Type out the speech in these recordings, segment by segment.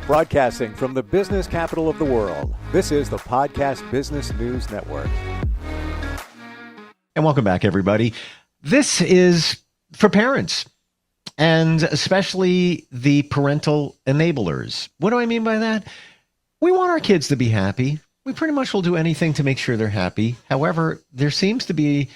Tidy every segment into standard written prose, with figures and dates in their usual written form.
Broadcasting from the business capital of the world, this is the Podcast Business News Network. And welcome back, everybody. This is for parents, and especially the parental enablers. What do I mean by that? We want our kids to be happy. We pretty much will do anything to make sure they're happy. However, there seems to be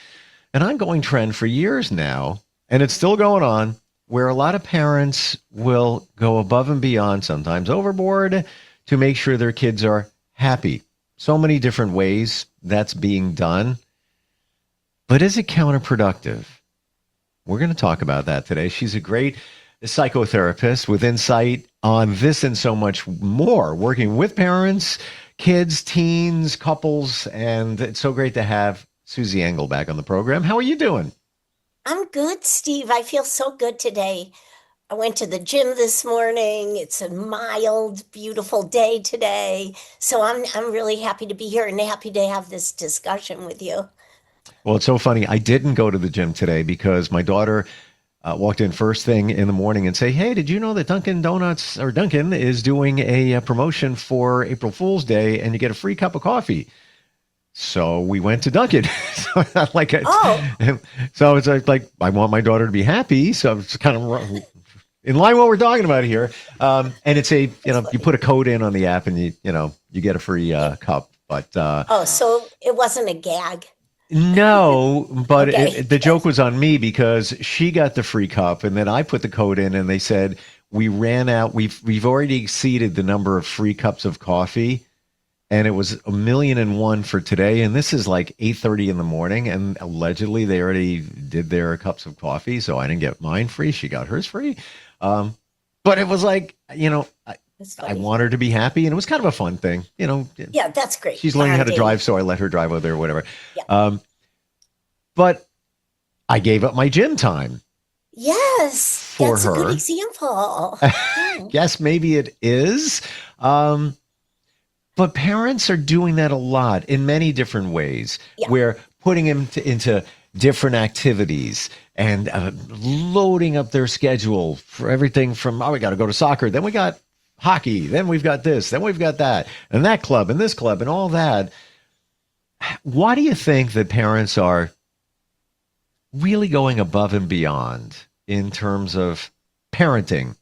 an ongoing trend for years now, and it's still going on, where a lot of parents will go above and beyond, sometimes overboard, to make sure their kids are happy. So many different ways that's being done. But is it counterproductive? We're going to talk about that today. She's a great psychotherapist with insight on this and so much more, working with parents, kids, teens, couples, and it's so great to have Susie Engel back on the program. How are you doing? I'm good, Steve. I feel so good today. I went to the gym this morning. It's a mild, beautiful day today. So I'm really happy to be here and happy to have this discussion with you. Well, it's so funny. I didn't go to the gym today because my daughter walked in first thing in the morning and say, "Hey, did you know that Dunkin' is doing a promotion for April Fool's Day and you get a free cup of coffee?" So we went to Dunkin'. So it's like I want my daughter to be happy. So it's kind of in line what we're talking about here. And it's you put a code in on the app and you get a free cup. But so it wasn't a gag. No, but Okay. the joke was on me because she got the free cup and then I put the code in and they said we ran out. We've already exceeded the number of free cups of coffee. And it was 1,000,001 for today. And this is like 8:30 in the morning. And allegedly they already did their cups of coffee. So I didn't get mine free. She got hers free. But it was like, I want her to be happy. And it was kind of a fun thing, Yeah, that's great. She's learning how to drive. So I let her drive over there or whatever. Yeah. But I gave up my gym time. Yes, For that's her. a good example. Yes, maybe it is. But parents are doing that a lot in many different ways. Yeah. We're putting them into different activities and loading up their schedule for everything from, we got to go to soccer. Then we got hockey. Then we've got this. Then we've got that. And that club and this club and all that. Why do you think that parents are really going above and beyond in terms of parenting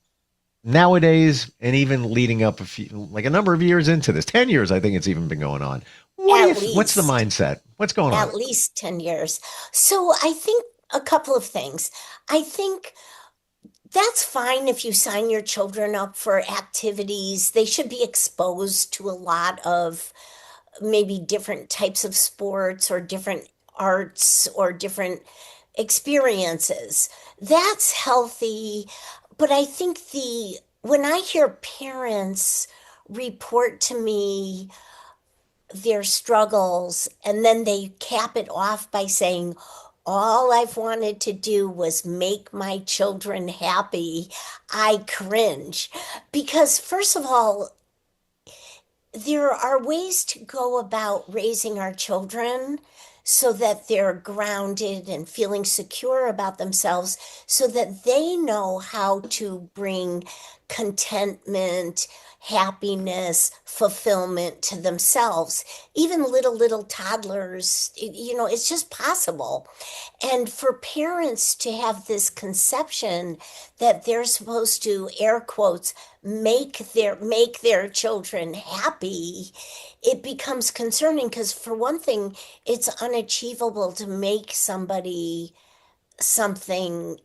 nowadays, and even leading up a number of years into this, 10 years, I think it's even been going on. What's the mindset? What's going on? At least 10 years. So I think a couple of things. I think that's fine if you sign your children up for activities. They should be exposed to a lot of maybe different types of sports or different arts or different experiences. That's healthy. But I think when I hear parents report to me their struggles and then they cap it off by saying, all I've wanted to do was make my children happy, I cringe. Because first of all, there are ways to go about raising our children so that they're grounded and feeling secure about themselves, so that they know how to bring contentment, happiness, fulfillment to themselves. Even little toddlers, it's just possible. And for parents to have this conception that they're supposed to, air quotes, make their children happy, it becomes concerning because, for one thing, it's unachievable to make somebody something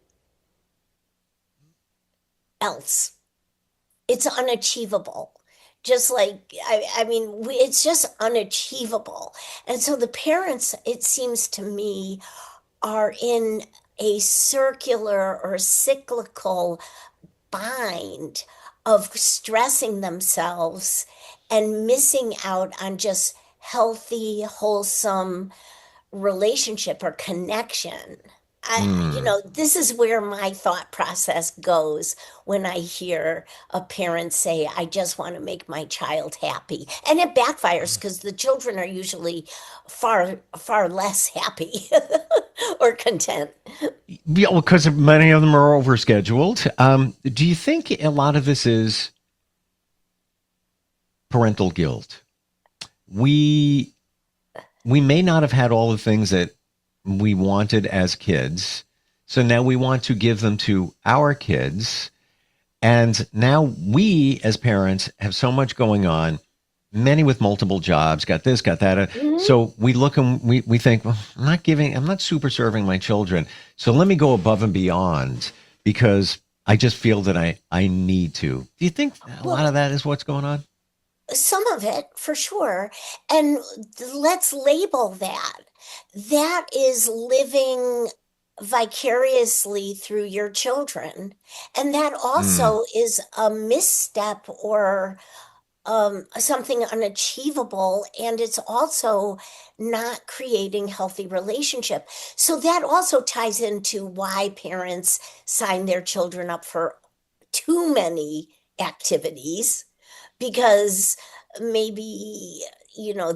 else. It's unachievable. Just like, it's just unachievable. And so the parents, it seems to me, are in a circular or cyclical bind of stressing themselves and missing out on just healthy, wholesome relationship or connection. This is where my thought process goes when I hear a parent say, I just want to make my child happy. And it backfires because the children are usually far, far less happy or content. Yeah, well, because many of them are overscheduled. Do you think a lot of this is parental guilt. We we may not have had all the things that we wanted as kids. So now we want to give them to our kids. And now we as parents have so much going on, many with multiple jobs, got this, got that. Mhm. So we look and we think, well, I'm not super serving my children. So let me go above and beyond because I just feel that I need to. Do you think a lot Well, of that is what's going on? some of it for sure. And let's label that. That is living vicariously through your children. And that Mm, also is a misstep or something unachievable, and it's also not creating healthy relationship. So that also ties into why parents sign their children up for too many activities because maybe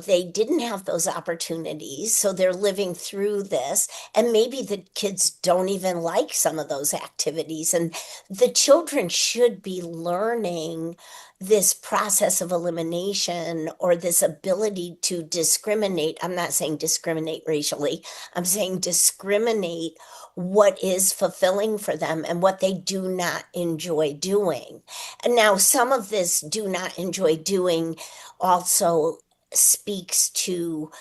they didn't have those opportunities, so they're living through this, and maybe the kids don't even like some of those activities, and the children should be learning this process of elimination or this ability to discriminate. I'm not saying discriminate racially, I'm saying discriminate what is fulfilling for them and what they do not enjoy doing. And now, some of this do not enjoy doing also speaks to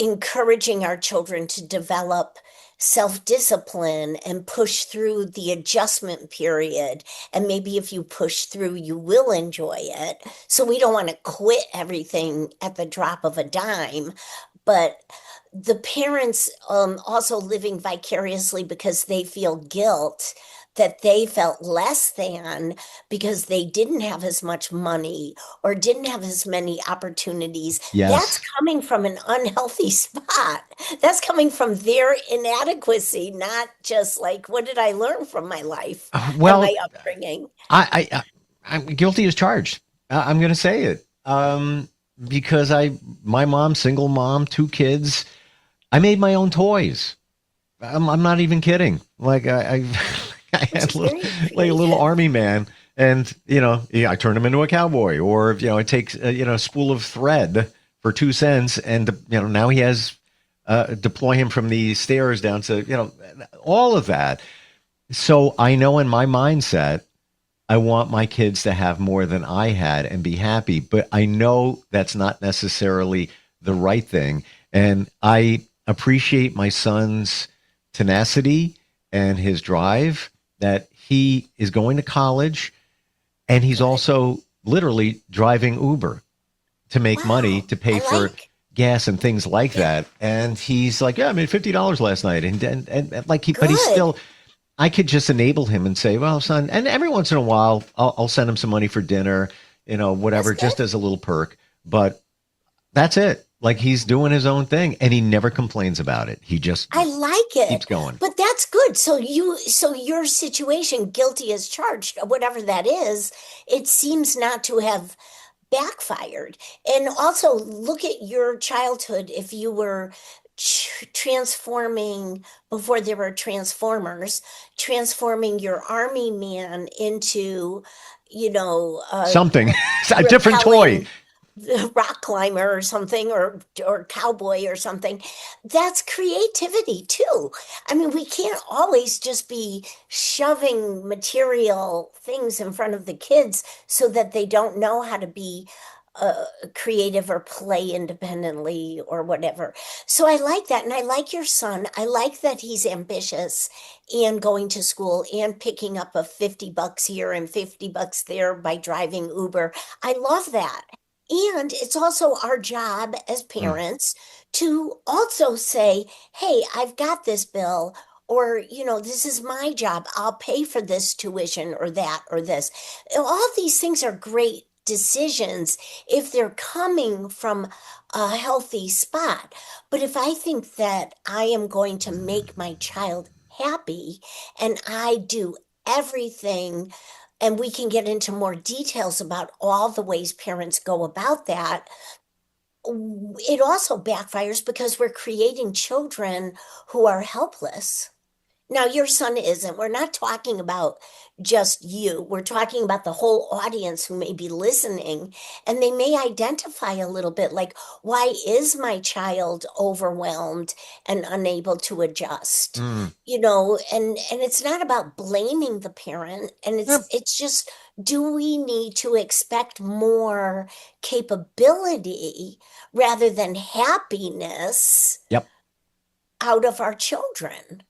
encouraging our children to develop self-discipline and push through the adjustment period. And maybe if you push through, you will enjoy it. So we don't want to quit everything at the drop of a dime, but the parents also living vicariously because they feel guilt that they felt less than because they didn't have as much money or didn't have as many opportunities. That's yes. coming from an unhealthy spot. That's coming from their inadequacy, not just like, what did I learn from my life and my Well, upbringing? I'm guilty as charged. I'm going to say it because my mom, single mom, two kids. I made my own toys. I'm not even kidding. Like I Which had is very like a little creative. army man, and yeah, I turned him into a cowboy, or it takes a spool of thread for 2 cents, and now he has deploy him from the stairs down to all of that. So I know in my mindset I want my kids to have more than I had and be happy. But I know that's not necessarily the right thing. And I appreciate my son's tenacity and his drive that he is going to college and he's Good. also literally driving Uber to make money Wow. to pay I for like, gas and things like yeah, that. And he's like, yeah, I made $50 last night. And like but he's good. still I could just enable him and say, well, son, and every once in a while, I'll send him some money for dinner, That's whatever, good. just as a little perk. But that's it. Like he's doing his own thing and he never complains about it. He just I like keeps it. going. But that's good. So your situation, guilty as charged, whatever that is, it seems not to have backfired. And also look at your childhood. If you were transforming before there were transformers, transforming your army man into, Something, a different toy. repelling rock climber or something, or cowboy or something. That's creativity too. I mean, we can't always just be shoving material things in front of the kids so that they don't know how to be creative or play independently or whatever. So I like that. And I like your son. I like that he's ambitious and going to school and picking up a 50 bucks here and 50 bucks there by driving Uber. I love that. And it's also our job as Mm. parents to also say, hey, I've got this bill, or, this is my job. I'll pay for this tuition or that or this. All these things are great decisions if they're coming from a healthy spot. But if I think that I am going to make my child happy and I do everything, and we can get into more details about all the ways parents go about that, it also backfires because we're creating children who are helpless. Now, your son isn't. We're not talking about just you. We're talking about the whole audience who may be listening, and they may identify a little bit like, why is my child overwhelmed and unable to adjust? Mm. And it's not about blaming the parent, and Yep. it's just, do we need to expect more capability rather than happiness Yep. out of our children?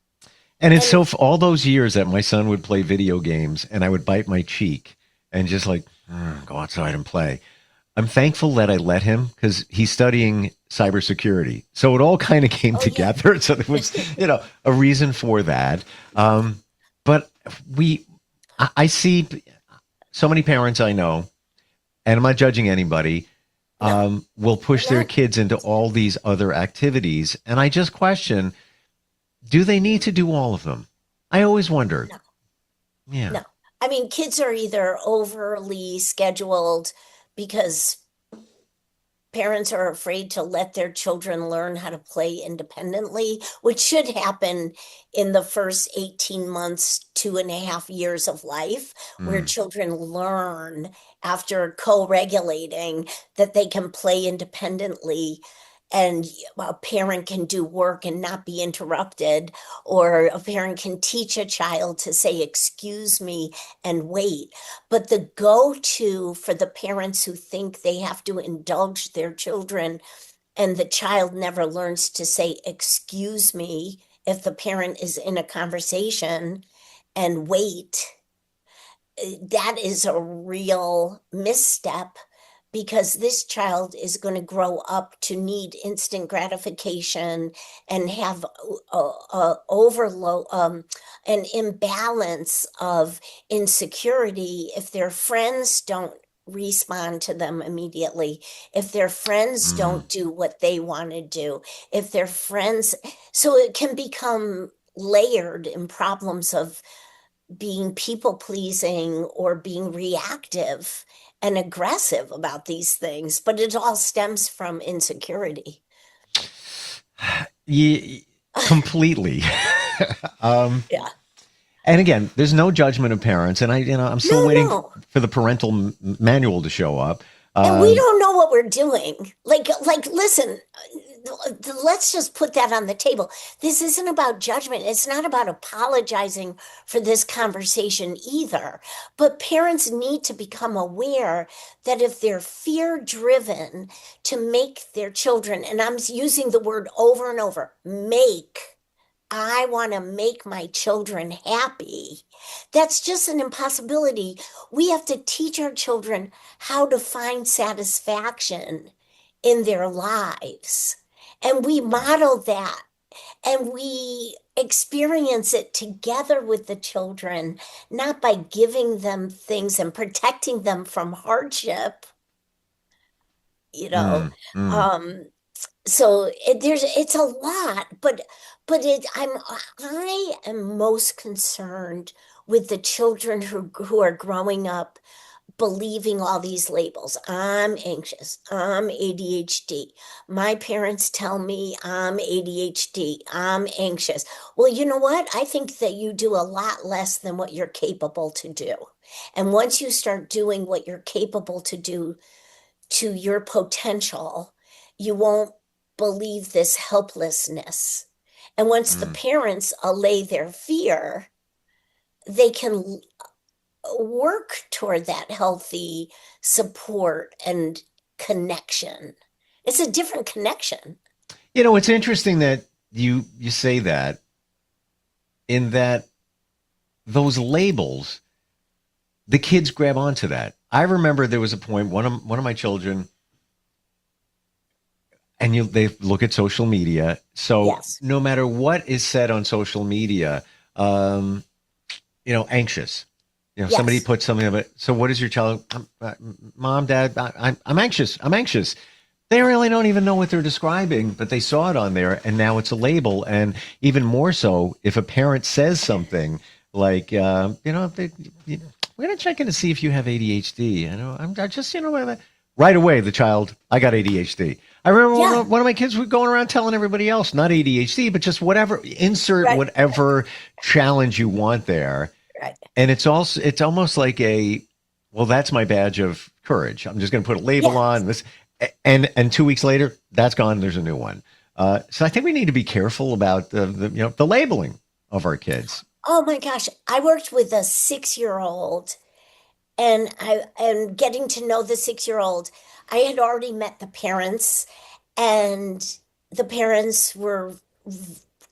And it's And so for all those years that my son would play video games and I would bite my cheek and just like go outside and play. I'm thankful that I let him because he's studying cybersecurity. So it all kind of came oh yeah. together. So there was, a reason for that. But I see so many parents I know, and I'm not judging anybody, No, will push we're their not. kids into all these other activities. And I just question, do they need to do all of them? I always wondered. No, Yeah. no. I mean, kids are either overly scheduled because parents are afraid to let their children learn how to play independently, which should happen in the first 18 months, 2.5 years of life, where Mm. children learn after co-regulating that they can play independently and a parent can do work and not be interrupted, or a parent can teach a child to say, excuse me, and wait. But the go-to for the parents who think they have to indulge their children and the child never learns to say, excuse me, if the parent is in a conversation, and wait, that is a real misstep because this child is going to grow up to need instant gratification and have overload, an imbalance of insecurity if their friends don't respond to them immediately, if their friends Mm. don't do what they want to do, if their friends, so it can become layered in problems of being people pleasing or being reactive and aggressive about these things, but it all stems from insecurity. Yeah, completely. um, Yeah. and again, there's no judgment of parents, and I'm still No, waiting no. for the parental manual to show up. And we Um, don't know what we're doing. Like, listen, let's just put that on the table. This isn't about judgment. It's not about apologizing for this conversation either. But parents need to become aware that if they're fear driven to make their children, and I'm using the word over and over, I want to make my children happy. That's just an impossibility. We have to teach our children how to find satisfaction in their lives. And we model that and we experience it together with the children, not by giving them things and protecting them from hardship, you know. mm, mm. Um, so it's a lot, but I am most concerned with the children who are growing up believing all these labels. I'm anxious, I'm ADHD, my parents tell me I'm ADHD, I'm anxious. Well, you know what, I think that you do a lot less than what you're capable to do, and once you start doing what you're capable to do to your potential, you won't believe this helplessness. And once the Mm. parents allay their fear, they can work toward that healthy support and connection. It's a different connection. It's interesting that you say that, in that those labels, the kids grab onto that. I remember there was a point, one of my children, and they look at social media. So Yes. no matter what is said on social media, anxious. Somebody Yes. puts something of it. So what is your child? Mom, Dad, I'm anxious. I'm anxious. They really don't even know what they're describing, but they saw it on there, and now it's a label. And even more so, if a parent says something like, we're going to check in to see if you have ADHD. I'm just, right away, I got ADHD. I remember Yeah, one of my kids was going around telling everybody else, not ADHD, but just whatever, insert right, whatever challenge you want there. right. And it's almost like well, that's my badge of courage. I'm just going to put a label Yeah. on this. And 2 weeks later, that's gone. There's a new one. So I think we need to be careful about the labeling of our kids. Oh my gosh, I worked with a 6-year-old and getting to know the 6-year-old. I had already met the parents, and the parents were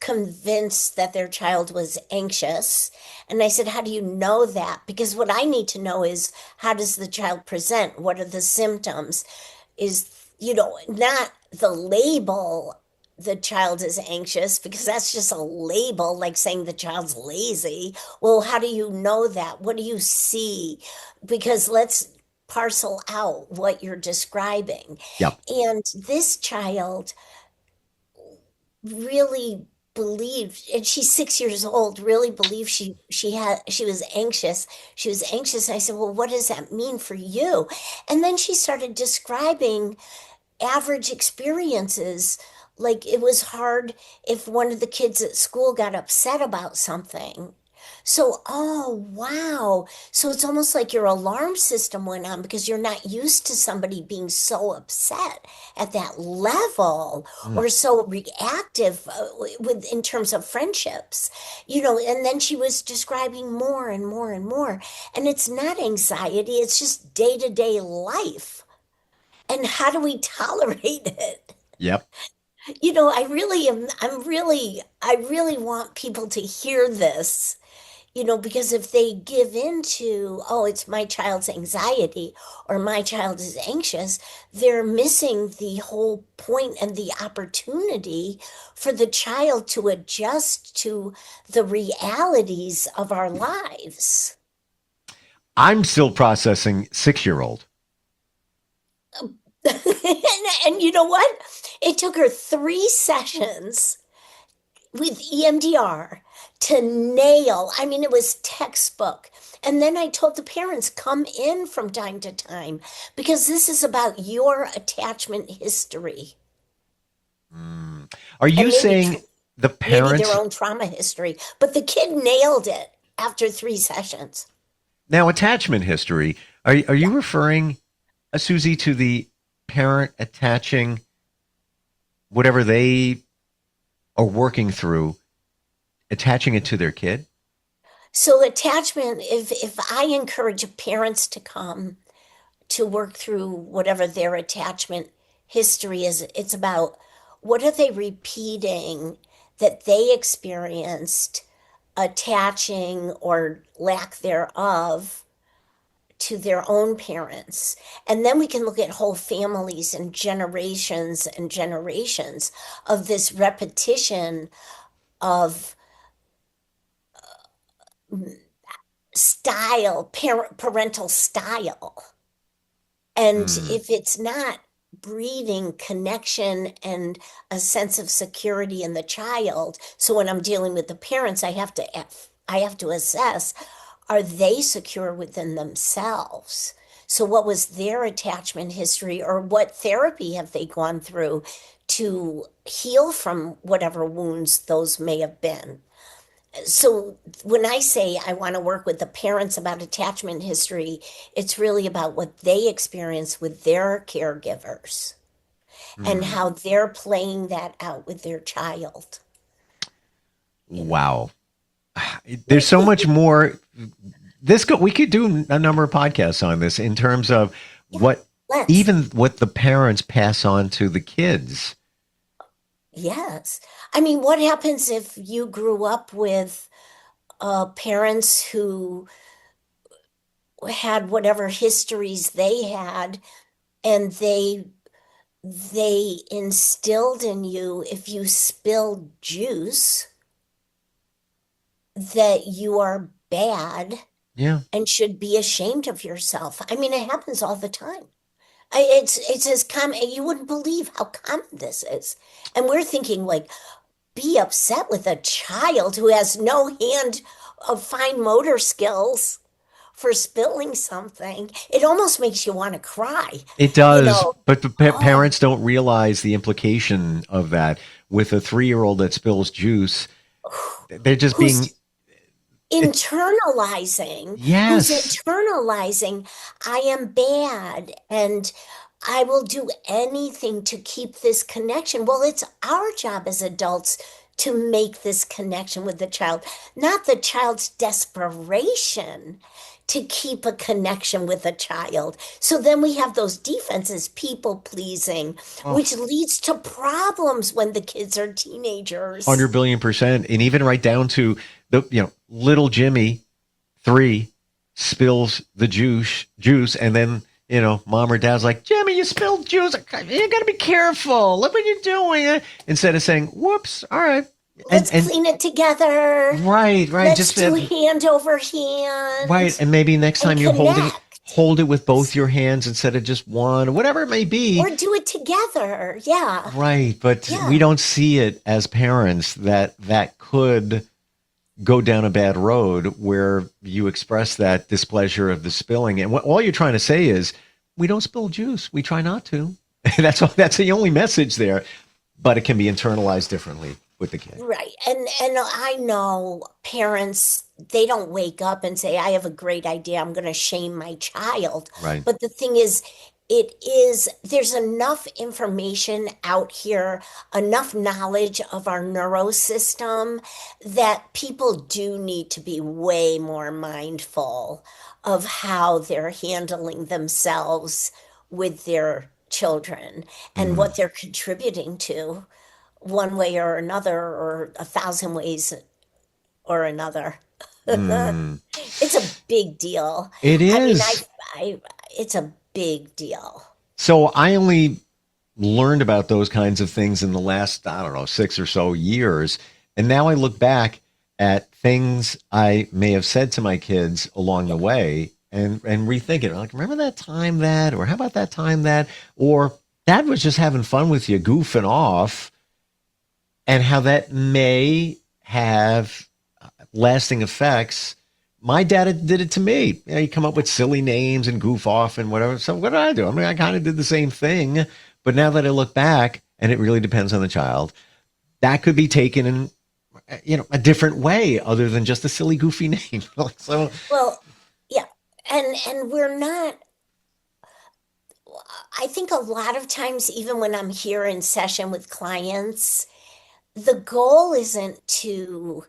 convinced that their child was anxious. And I said, "How do you know that?" Because what I need to know is, how does the child present? What are the symptoms? Is, not the label, the child is anxious, because that's just a label, like saying the child's lazy. Well, how do you know that? What do you see? Because let's parcel out what you're describing. Yep. And this child really believed, and she's 6 years old, really believed she was anxious. She was anxious. I said, "Well, what does that mean for you?" And then she started describing average experiences. Like, it was hard if one of the kids at school got upset about something. So, oh, wow. So it's almost like your alarm system went on, because you're not used to somebody being so upset at that level, Mm. or so reactive, in terms of friendships, and then she was describing more and more and more. And it's not anxiety, it's just day-to-day life. And how do we tolerate it? Yep. I really want people to hear this, because if they give into, "Oh, it's my child's anxiety," or "My child is anxious," they're missing the whole point and the opportunity for the child to adjust to the realities of our lives. I'm still processing 6-year-old. And you know what? It took her 3 sessions with EMDR to nail. I mean, it was textbook. And then I told the parents, "Come in from time to time, because this is about your attachment history, Are and you saying the maybe their parents own trauma history." But the kid nailed it after 3 sessions. now attachment history? Are Yeah. you referring, Susie, to the parent attaching whatever they are working through, attaching it to their kid? So attachment, if I encourage parents to come to work through whatever their attachment history is, it's about, what are they repeating that they experienced, attaching or lack thereof, to their own parents. And then we can look at whole families and generations of this repetition of parental style. And Mm. if it's not breeding connection and a sense of security in the child, so when I'm dealing with the parents, I have to assess, are they secure within themselves? So what was their attachment history, or what therapy have they gone through to heal from whatever wounds those may have been? So when I say I want to work with the parents about attachment history, it's really about what they experience with their caregivers and Mm. how they're playing that out with their child, you know. Wow. There's so much more. We could do a number of podcasts on this in terms of Yeah, what let's. even what the parents pass on to the kids. Yes. I mean, what happens if you grew up with parents who had whatever histories they had, and they instilled in you, if you spilled juice, that you are bad Yeah. and should be ashamed of yourself. I mean, it happens all the time. It's as common, you wouldn't believe how common this is. And we're thinking, like, be upset with a child who has no hand of fine motor skills for spilling something, it almost makes you want to cry. It You does, know, but the oh, parents don't realize the implication of that. With a 3-year-old that spills juice, they're just being, who's it's, internalizing, who's yes. internalizing, I am bad and I will do anything to keep this connection. Well, it's our job as adults to make this connection with the child, not the child's desperation to keep a connection with a child. So then we have those defenses, people pleasing, Oh, which leads to problems when the kids are teenagers. 100 billion percent. And even right down to little Jimmy, 3, spills the juice. And then, mom or dad's like, Jimmy, you spilled juice. You got to be careful. Look what you're doing. Instead of saying, whoops. All right. Let's And clean it together. right. Let's Just do hand over hand right. And maybe next and time you're holding it, connect hold it with both your hands instead of just one, or whatever it may be. or do it together. Yeah. Right. But we Yeah. don't see it as parents that could go down a bad road where you express that displeasure of the spilling. And all you're trying to say is, we don't spill juice. We try not to. That's the only message there. But it can be internalized differently with the kid. Right. And I know parents, they don't wake up and say, I have a great idea. I'm going to shame my child. Right. But the thing is, there's enough information out here, enough knowledge of our neurosystem that people do need to be way more mindful of how they're handling themselves with their children and Mm. what they're contributing to one way or another, or a thousand ways or another. Mm. It's a big deal. It I mean, is. it's a big deal. So I only learned about those kinds of things in the last, I don't know, 6 or so years. And now I look back at things I may have said to my kids along the Yeah. way and rethink it. Like, remember that time that, or how about that time that, or dad was just having fun with you, goofing off, and how that may have lasting effects. My dad did it to me. He'd come up with silly names and goof off and whatever. So what did I do? I mean, I kind of did the same thing. But now that I look back, and it really depends on the child, that could be taken in, a different way other than just a silly, goofy name. So, Well, yeah. And we're not, I think a lot of times, even when I'm here in session with clients, the goal isn't to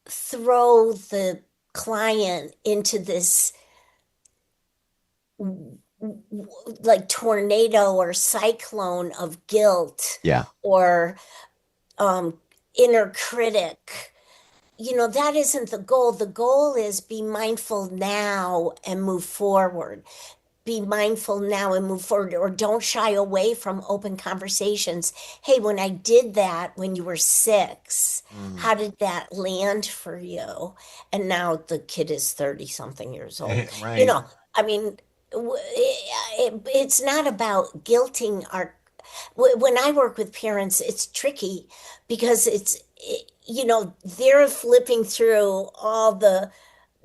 throw the client into this like tornado or cyclone of guilt yeah. or inner critic. That isn't the goal. The goal is be mindful now and move forward. Be mindful now and move forward, or don't shy away from open conversations. Hey, when I did that when you were 6, Mm. how did that land for you? And now the kid is 30 something years old. Right. I mean, it's not about guilting when I work with parents, it's tricky because they're flipping through all the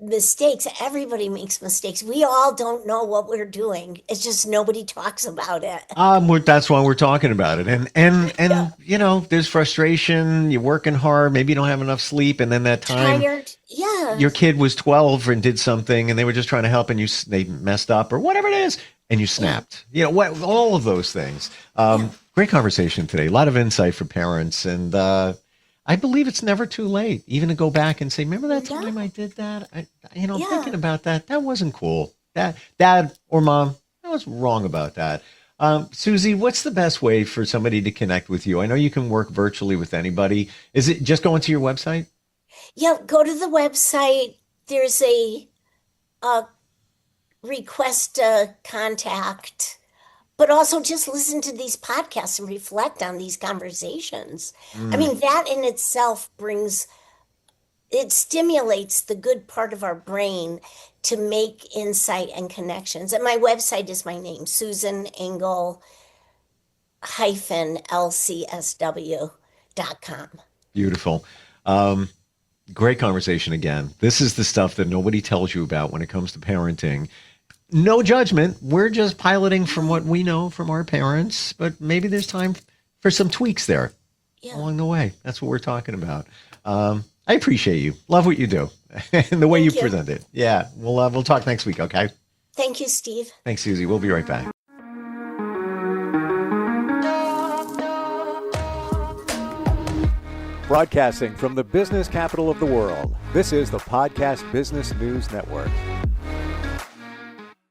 mistakes. Everybody makes mistakes. We all don't know what we're doing. It's just nobody talks about it. That's why we're talking about it. Yeah. And there's frustration. You're working hard. Maybe you don't have enough sleep. And then that time Tired. Yeah. your kid was 12 and did something and they were just trying to help and they messed up or whatever it is and you Yeah. snapped, all of those things. Yeah. Great conversation today. A lot of insight for parents. And I believe it's never too late even to go back and say, remember that Yeah. time I did that? Yeah. Thinking about that. That wasn't cool. That dad or mom, I was wrong about that. Susie, what's the best way for somebody to connect with you? I know you can work virtually with anybody. Is it just going to your website? Yeah. Go to the website. There's a request a contact, but also just listen to these podcasts and reflect on these conversations. I Mm, mean, that in itself it stimulates the good part of our brain to make insight and connections. And my website is my name, Susan Engel -LCSW.com. beautiful. Um, Great conversation again. This is the stuff that nobody tells you about when it comes to parenting. No judgment. We're just piloting from what we know from our parents, but maybe there's time for some tweaks there along the way. That's what we're talking about. I appreciate you. Love what you do and the way you present it. Yeah. We'll talk next week. Okay. Thank you, Steve. Thanks, Susie. We'll be right back. Broadcasting from the business capital of the world, this is the Podcast Business News Network.